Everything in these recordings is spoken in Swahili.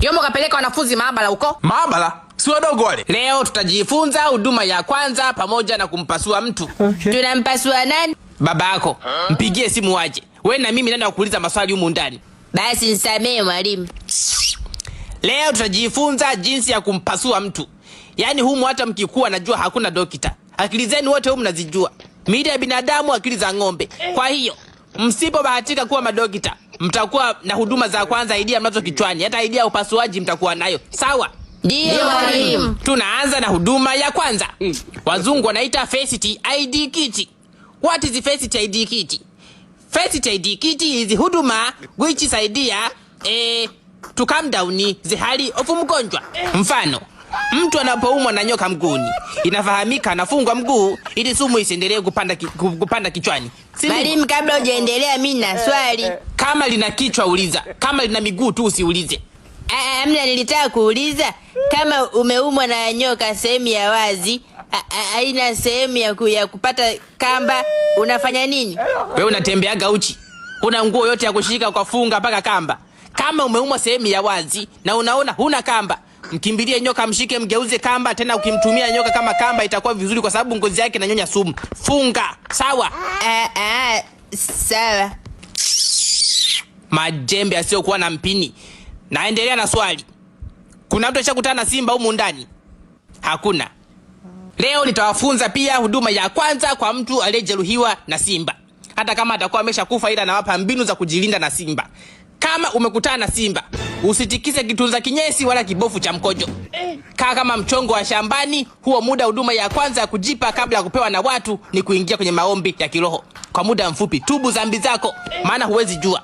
Yomo kapeleka wanafunzi maabara huko. Maabara? Si wadogo wale. Leo tutajifunza huduma ya kwanza pamoja na kumpasua mtu. Okay. Tunampasua nani? Baba yako. Mpigie simu waje. Wewe na mimi nenda kuuliza maswali humu ndani. Basi nisamee mwalimu. Leo tutajifunza jinsi ya kumpasua mtu. Yaani humu hata mkikuwa najua hakuna dokita. Akili zenu wote humu mnazijua. Miili ya binadamu akili za ng'ombe. Kwa hiyo msipobahatika kuwa madokita, mtakuwa na huduma za kwanza idea mnazo kichwani. Hata idea upasuaji mtakuwa nayo. Sawa? Ndio mwalimu. Tunaanza na huduma ya kwanza. Wazungu wanaita First Aid Kit. What is First Aid Kit? First Aid Kit is huduma which isaidia to calm down the hali of mgonjwa. Mfano, mtu anapoumwa na nyoka mguuni, inafahamika anafungwa mguu ili sumu isiendelee kupanda kichwani. Mwalimu, kabla hujaendelea mimi na swali. Kama lina kichwa uliza, kama lina miguu tu usiulize. Amna, nilitaka kuuliza kama umeumwa na nyoka sehemu ya wazi, haina sehemu ya kupata kamba, unafanya nini? Wewe unatembeaga uchi. Una nguo yote ya kushika kwa funga mpaka kamba. Kama umeumwa sehemu ya wazi na unaona huna kamba, mkimbilie nyoka, mshike, mgeuze kamba. Tena ukimtumia nyoka kama kamba itakuwa vizuri kwa sababu ngozi yake inanyonya sumu. Funga, sawa? Sawa. Majembe asiyokuwa na mpini. Naendelea na swali. Kuna mtu ashakutana na simba humu ndani? Hakuna. Leo nitawafunza pia huduma ya kwanza kwa mtu aliyejeruhiwa na simba. Hata kama atakuwa ameshakufa, ila nawapa mbinu za kujilinda na simba. Kama umekutana na simba, usitikise kitunza kinyesi wala kibofu cha mkojo. Kaa kama mchongo wa shambani. Huo muda huduma ya kwanza ya kujipa kabla ya kupewa na watu ni kuingia kwenye maombi ya kiroho. Kwa muda mfupi tubu dhambi zako, maana huwezi jua.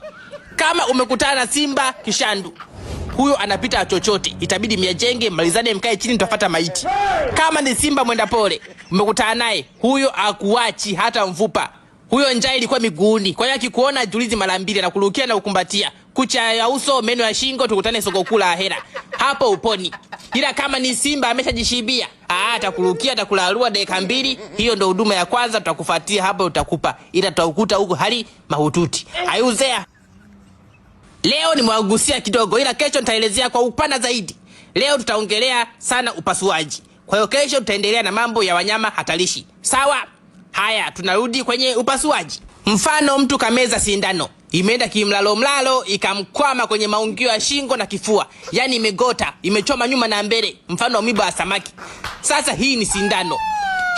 Kama umekutana na simba kishandu, huyo anapita chochote, itabidi miajenge, malizane, mkae chini, mtafuta maiti. Kama ni simba mwenda pole, umekutana naye, huyo akuachi hata mfupa. Huyo njaa ilikuwa miguuni. Kwa hiyo akikuona julizi mara mbili na kurukia na ukumbatia. Kucha ya uso, meno ya shingo, tukutane soko kula ahera. Hapo uponi. Ila kama ni simba ameshajishibia, atakurukia, atakulalua dakika 2, hiyo ndo huduma ya kwanza. Tutakufuatia hapo, utakupa. Ila tutakukuta huko hali mahututi. Ayuzea. Leo nimewagusia kidogo, ila kesho nitaelezea kwa upana zaidi. Leo tutaongelea sana upasuaji. Kwa hiyo kesho tutaendelea na mambo ya wanyama hatarishi. Sawa? Haya, tunarudi kwenye upasuaji. Mfano, mtu kameza sindano, imeenda kimlalo, ikamkwama kwenye maungio ya shingo na kifua. Yaani imegota, imechoma nyuma na mbele, mfano miba ya samaki. Sasa hii ni sindano.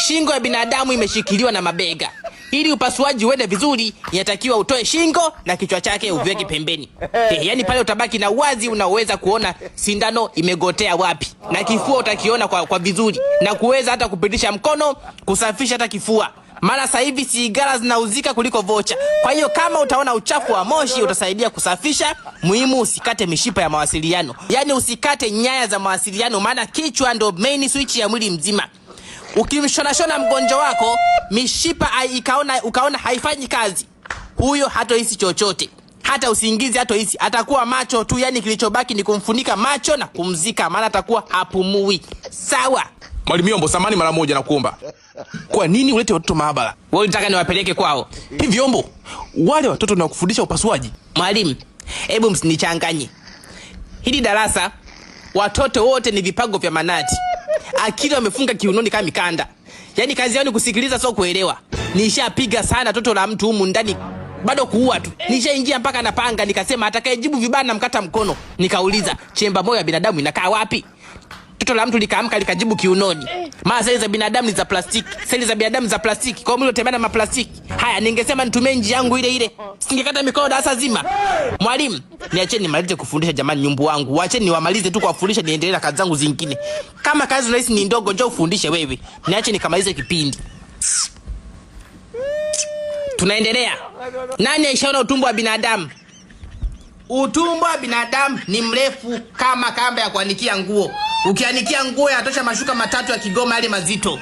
Shingo ya binadamu imeshikiliwa na mabega. Ili upasuaji uende vizuri, inatakiwa utoe shingo na kichwa chake uviweke pembeni. Yaani pale utabaki na uwazi, unaweza kuona sindano imegotea wapi. Na kifua utakiona kwa vizuri. Na kuweza hata kupitisha mkono, kusafisha hata kifua. Maana sasa hivi sigara zinauzika kuliko vocha. Kwa hiyo kama utaona uchafu wa moshi, utasaidia kusafisha. Muhimu usikate mishipa ya mawasiliano. Yaani usikate nyaya za mawasiliano, maana kichwa ndo main switch ya mwili mzima. Ukimshona mgonjwa wako, mishipa ukaona haifanyi kazi, huyo hatohisi chochote. Hata usingizi hatohisi, atakuwa macho tu. Yani kilichobaki ni kumfunika macho na kumzika, maana atakuwa hapumui. Sawa? Mwalimu Yombo, samani mara moja na kuomba. Kwa nini ulete watoto maabara? Wewe unataka niwapeleke kwao? Hivi Yombo, wale watoto na kufundisha upasuaji? Mwalimu, hebu msinichanganye. Hili darasa watoto wote ni vipago vya manati. Akili wamefunga kiunoni kama mikanda. Yaani kazi yao ni kusikiliza, sio kuelewa. Nishapiga sana toto la mtu humu ndani, bado kuua tu. Nishaingia mpaka na panga, nikasema atakayejibu vibaya na mkata mkono. Nikauliza, chemba moyo ya binadamu inakaa wapi? Toto la mtu likaamka likajibu kiunoni. Maana seli za binadamu ni za plastiki. Seli za binadamu za plastiki. Kwa mwili utembea na maplastiki. Haya, ningesema nitumie njia yangu ile. Singekata mikono darasa zima. Mwalimu, niacheni nimalize kufundisha jamani, nyumbu wangu. Waacheni niwamalize tu kuwafundisha, niendelee na kazi zangu zingine. Kama kazi rahisi ni ndogo, njoo ufundishe wewe. Niache nikamalize kipindi. Tunaendelea. Nani aishaona utumbo wa binadamu? Utumbo wa binadamu ni mrefu kama kamba ya kuanikia nguo. Ukianikia nguo yatosha mashuka 3 ya Kigoma yale mazito.